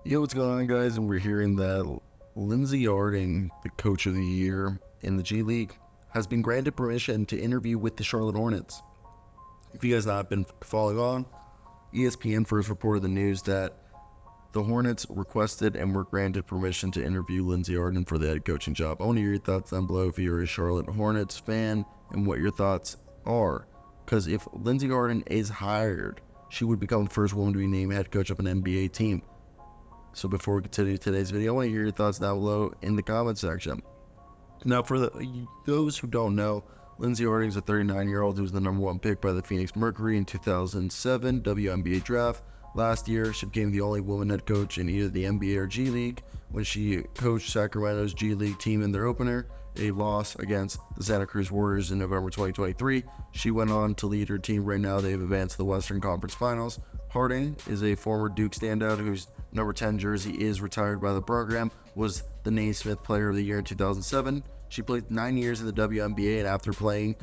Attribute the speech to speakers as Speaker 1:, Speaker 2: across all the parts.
Speaker 1: Yo, what's going on, guys? And we're hearing that Lindsey Harding, the coach of the year in the G League, has been granted permission to interview with the Charlotte Hornets. If you guys not been following on, ESPN first reported the news that the Hornets requested and were granted permission to interview Lindsey Harding for the head coaching job. I want to hear your thoughts down below if you're a Charlotte Hornets fan and what your thoughts are. Because if Lindsey Harding is hired, she would become the first woman to be named head coach of an NBA team. So before we continue today's video, I want to hear your thoughts down below in the comment section. Now, for those who don't know, Lindsey Harding is a 39-year-old who was the #1 pick by the Phoenix Mercury in 2007 WNBA draft. Last year, she became the only woman head coach in either the NBA or G League when she coached Sacramento's G League team in their opener, a loss against the Santa Cruz Warriors in November 2023. She went on to lead her team. Right now, they've advanced to the Western Conference Finals. Harding is a former Duke standout whose number 10 jersey is retired by the program, was the Naismith Player of the Year in 2007. She played 9 years in the WNBA, and after playing,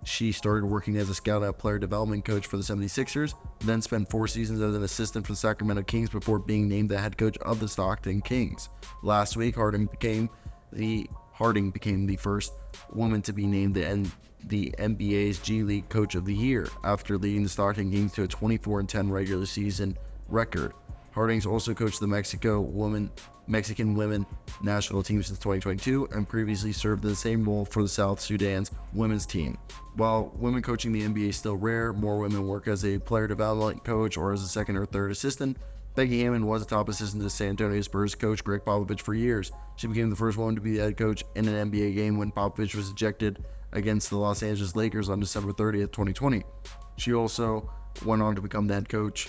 Speaker 1: she started working as a scout and player development coach for the 76ers, then spent 4 seasons as an assistant for the Sacramento Kings before being named the head coach of the Stockton Kings. Last week, Harding became the first woman to be named the NBA's G League Coach of the Year after leading the Stockton Kings to a 24-10 regular season record. Harding's also coached the Mexican women national team since 2022 and previously served in the same role for the South Sudan's women's team. While women coaching the NBA is still rare, more women work as a player development coach or as a second or third assistant. Becky Hammon was a top assistant to San Antonio Spurs coach Greg Popovich for years. She became the first woman to be the head coach in an NBA game when Popovich was ejected against the Los Angeles Lakers on December 30th, 2020. She also went on to become the head coach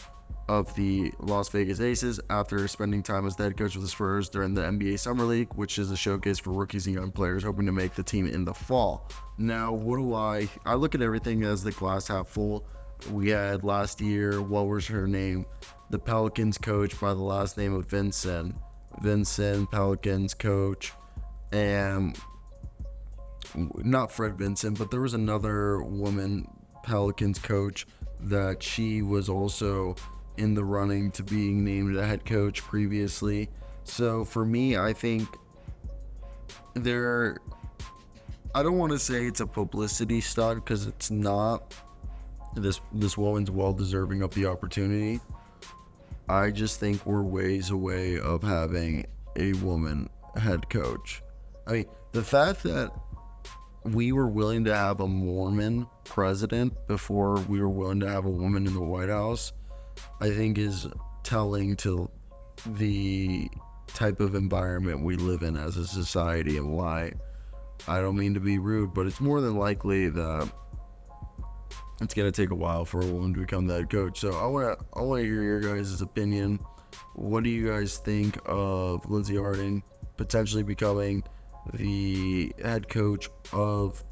Speaker 1: of the Las Vegas Aces after spending time as the head coach of the Spurs during the NBA Summer League, which is a showcase for rookies and young players hoping to make the team in the fall. Now, I look at everything as the glass half full. We had last year, what was her name? The Pelicans coach by the last name of Vincent, Pelicans coach, and not Fred Vincent, but there was another woman Pelicans coach that she was also in the running to being named a head coach previously. So for me, I think I don't want to say it's a publicity stunt because it's not. This woman's well deserving of the opportunity. I just think we're ways away of having a woman head coach. I mean, the fact that we were willing to have a Mormon president before we were willing to have a woman in the White House, I think is telling to the type of environment we live in as a society and why. I don't mean to be rude, but it's more than likely that it's going to take a while for a woman to become the head coach. So I want to hear your guys' opinion. What do you guys think of Lindsey Harding potentially becoming the head coach of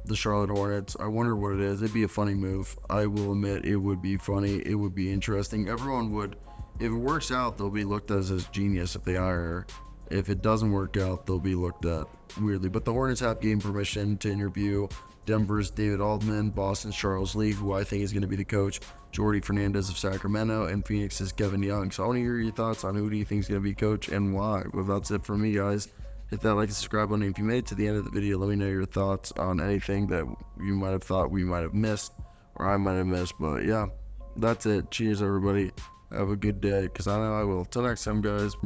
Speaker 1: the Charlotte Hornets? I wonder what it is. It'd be a funny move. I will admit it would be funny. It would be interesting. Everyone would, if it works out, they'll be looked at as genius if they hire her. If it doesn't work out, they'll be looked at weirdly. But the Hornets have gained permission to interview Denver's David Altman, Boston's Charles Lee, who I think is going to be the coach, Jordi Fernandez of Sacramento, and Phoenix's Kevin Young. So I want to hear your thoughts on who do you think is going to be coach and why. Well, that's it for me, guys. Hit that like and subscribe button if you made it to the end of the video. Let me know your thoughts on anything that you might have thought we might have missed or I might have missed. But yeah, that's it. Cheers, everybody. Have a good day, because I know I will. Till next time, guys.